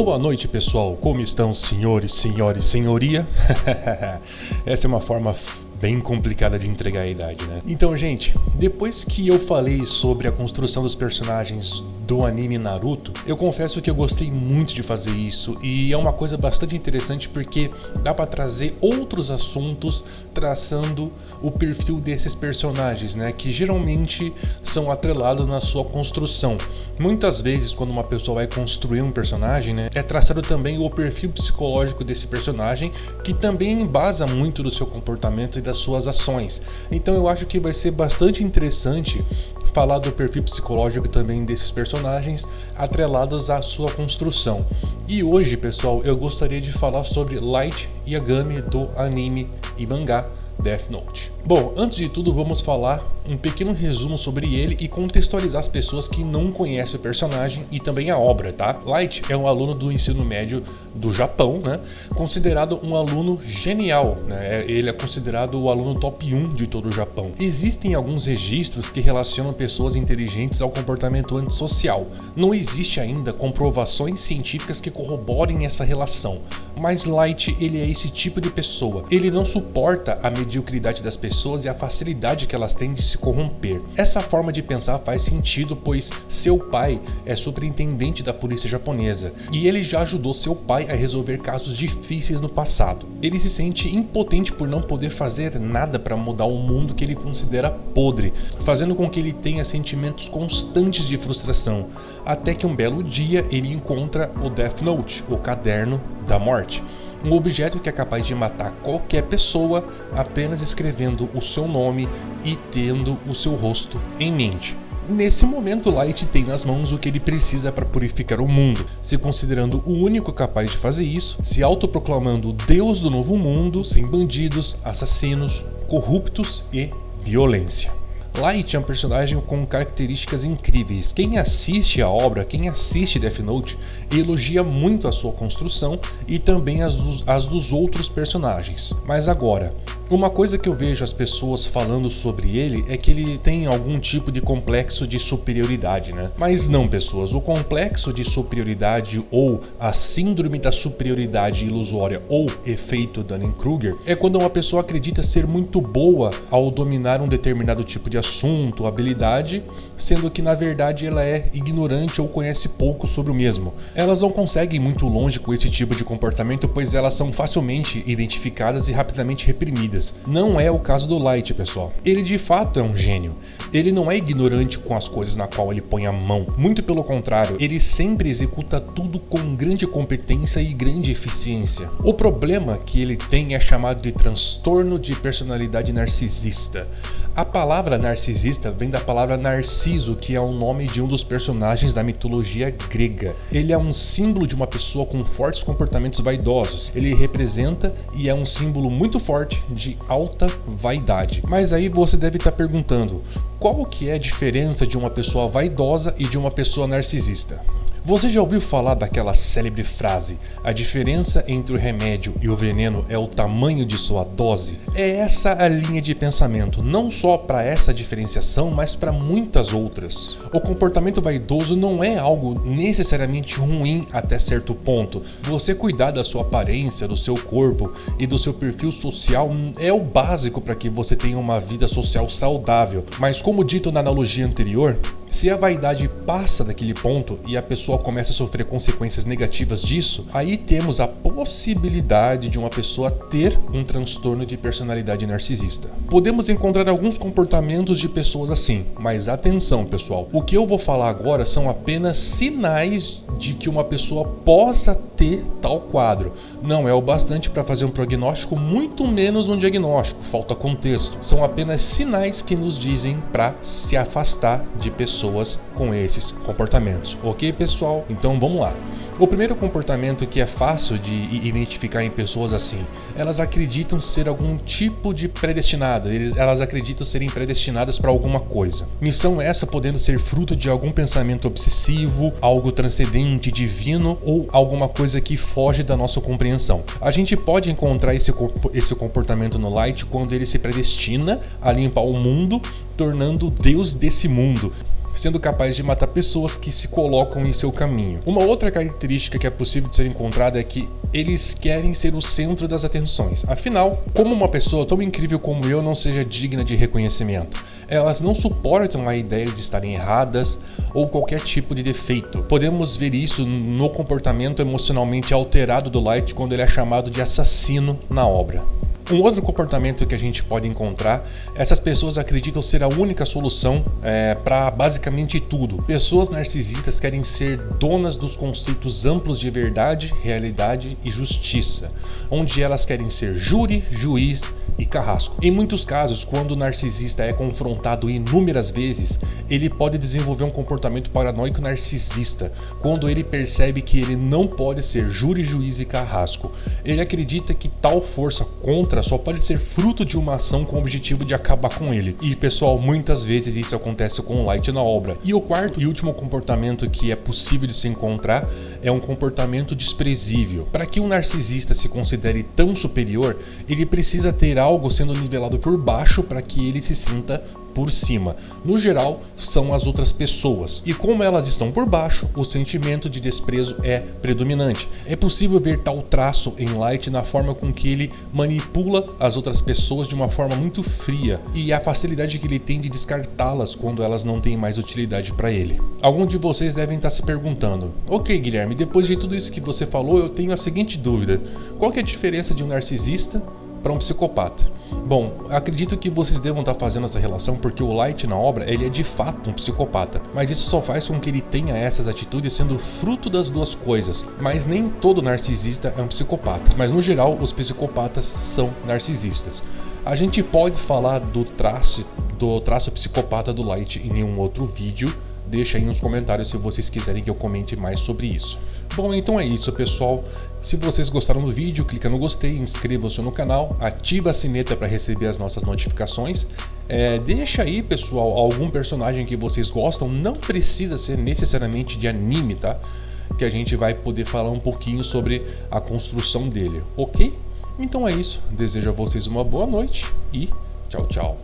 Boa noite, pessoal. Como estão, senhores, senhores, senhoria? Essa é uma forma bem complicada de entregar a idade, né? Então, gente, depois que eu falei sobre a construção dos personagens do anime Naruto, eu confesso que eu gostei muito de fazer isso e é uma coisa bastante interessante porque dá pra trazer outros assuntos traçando o perfil desses personagens, né? Que geralmente são atrelados na sua construção. Muitas vezes, quando uma pessoa vai construir um personagem, né, é traçado também o perfil psicológico desse personagem, que também embasa muito do seu comportamento e das suas ações. Então eu acho que vai ser bastante interessante falar do perfil psicológico também desses personagens atrelados à sua construção. E hoje, pessoal, eu gostaria de falar sobre Light Yagami do anime e mangá Death Note. Bom, antes de tudo vamos falar um pequeno resumo sobre ele e contextualizar as pessoas que não conhecem o personagem e também a obra, tá? Light é um aluno do ensino médio do Japão, né? Considerado um aluno genial, né? Ele é considerado o aluno top 1 de todo o Japão. Existem alguns registros que relacionam pessoas inteligentes ao comportamento antissocial. Não existe ainda comprovações científicas que corroborem essa relação, mas Light, ele é esse tipo de pessoa. Ele não suporta a mediocridade das pessoas e a facilidade que elas têm de se corromper. Essa forma de pensar faz sentido, pois seu pai é superintendente da polícia japonesa e ele já ajudou seu pai a resolver casos difíceis no passado. Ele se sente impotente por não poder fazer nada para mudar o mundo que ele considera podre, fazendo com que ele tenha sentimentos constantes de frustração, até que um belo dia ele encontra o Death Note, o caderno da morte. Um objeto que é capaz de matar qualquer pessoa apenas escrevendo o seu nome e tendo o seu rosto em mente. Nesse momento, Light tem nas mãos o que ele precisa para purificar o mundo, se considerando o único capaz de fazer isso, se autoproclamando o Deus do novo mundo, sem bandidos, assassinos, corruptos e violência. Light é um personagem com características incríveis. Quem assiste a obra, quem assiste Death Note, elogia muito a sua construção e também as dos outros personagens. Mas agora, uma coisa que eu vejo as pessoas falando sobre ele é que ele tem algum tipo de complexo de superioridade, né? Mas não, pessoas, o complexo de superioridade ou a síndrome da superioridade ilusória ou efeito Dunning-Kruger é quando uma pessoa acredita ser muito boa ao dominar um determinado tipo de assunto, habilidade, sendo que na verdade ela é ignorante ou conhece pouco sobre o mesmo. Elas não conseguem ir muito longe com esse tipo de comportamento, pois elas são facilmente identificadas e rapidamente reprimidas. Não é o caso do Light, pessoal. Ele de fato é um gênio. Ele não é ignorante com as coisas na qual ele põe a mão. Muito pelo contrário, ele sempre executa tudo com grande competência e grande eficiência. O problema que ele tem é chamado de transtorno de personalidade narcisista. A palavra narcisista vem da palavra Narciso, que é o nome de um dos personagens da mitologia grega. Ele é um símbolo de uma pessoa com fortes comportamentos vaidosos. Ele representa e é um símbolo muito forte de alta vaidade. Mas aí você deve estar perguntando, qual que é a diferença de uma pessoa vaidosa e de uma pessoa narcisista? Você já ouviu falar daquela célebre frase: a diferença entre o remédio e o veneno é o tamanho de sua dose? É essa a linha de pensamento, não só para essa diferenciação, mas para muitas outras. O comportamento vaidoso não é algo necessariamente ruim até certo ponto. Você cuidar da sua aparência, do seu corpo e do seu perfil social é o básico para que você tenha uma vida social saudável. Mas como dito na analogia anterior, se a vaidade passa daquele ponto e a pessoa começa a sofrer consequências negativas disso, aí temos a possibilidade de uma pessoa ter um transtorno de personalidade narcisista. Podemos encontrar alguns comportamentos de pessoas assim, mas atenção, pessoal, o que eu vou falar agora são apenas sinais de que uma pessoa possa ter tal quadro. Não é o bastante para fazer um prognóstico, muito menos um diagnóstico, falta contexto. São apenas sinais que nos dizem para se afastar de pessoas com esses comportamentos. Ok, pessoal? Então vamos lá. O primeiro comportamento que é fácil de identificar em pessoas assim, elas acreditam ser algum tipo de predestinada, elas acreditam serem predestinadas para alguma coisa. Missão essa podendo ser fruto de algum pensamento obsessivo, algo transcendente, divino ou alguma coisa que foge da nossa compreensão. A gente pode encontrar esse comportamento no Light quando ele se predestina a limpar o mundo, tornando Deus desse mundo, sendo capaz de matar pessoas que se colocam em seu caminho. Uma outra característica característica que é possível de ser encontrada é que eles querem ser o centro das atenções. Afinal, como uma pessoa tão incrível como eu não seja digna de reconhecimento? Elas não suportam a ideia de estarem erradas ou qualquer tipo de defeito. Podemos ver isso no comportamento emocionalmente alterado do Light quando ele é chamado de assassino na obra. Um outro comportamento que a gente pode encontrar, essas pessoas acreditam ser a única solução para basicamente tudo. Pessoas narcisistas querem ser donas dos conceitos amplos de verdade, realidade e justiça, onde elas querem ser júri, juiz e carrasco. Em muitos casos, quando o narcisista é confrontado inúmeras vezes, ele pode desenvolver um comportamento paranoico narcisista, quando ele percebe que ele não pode ser júri, juiz e carrasco. Ele acredita que tal força contra só pode ser fruto de uma ação com o objetivo de acabar com ele. E pessoal, muitas vezes isso acontece com o Light na obra. E o quarto e último comportamento que é possível de se encontrar é um comportamento desprezível. Para que um narcisista se considere tão superior, ele precisa ter algo sendo nivelado por baixo para que ele se sinta por cima. No geral, são as outras pessoas. E como elas estão por baixo, o sentimento de desprezo é predominante. É possível ver tal traço em Light na forma com que ele manipula as outras pessoas de uma forma muito fria e a facilidade que ele tem de descartá-las quando elas não têm mais utilidade para ele. Alguns de vocês devem estar se perguntando: ok, Guilherme, depois de tudo isso que você falou, eu tenho a seguinte dúvida: qual que é a diferença de um narcisista para um psicopata? Bom, acredito que vocês devam estar fazendo essa relação porque o Light na obra, ele é de fato um psicopata, mas isso só faz com que ele tenha essas atitudes sendo fruto das duas coisas. Mas nem todo narcisista é um psicopata, mas no geral os psicopatas são narcisistas. A gente pode falar do traço psicopata do Light em um outro vídeo. Deixa aí nos comentários se vocês quiserem que eu comente mais sobre isso. Bom, então é isso, pessoal. Se vocês gostaram do vídeo, clica no gostei, inscreva-se no canal, ativa a sineta para receber as nossas notificações. Deixa aí, pessoal, algum personagem que vocês gostam, não precisa ser necessariamente de anime, tá? Que a gente vai poder falar um pouquinho sobre a construção dele, ok? Então é isso, desejo a vocês uma boa noite e tchau, tchau.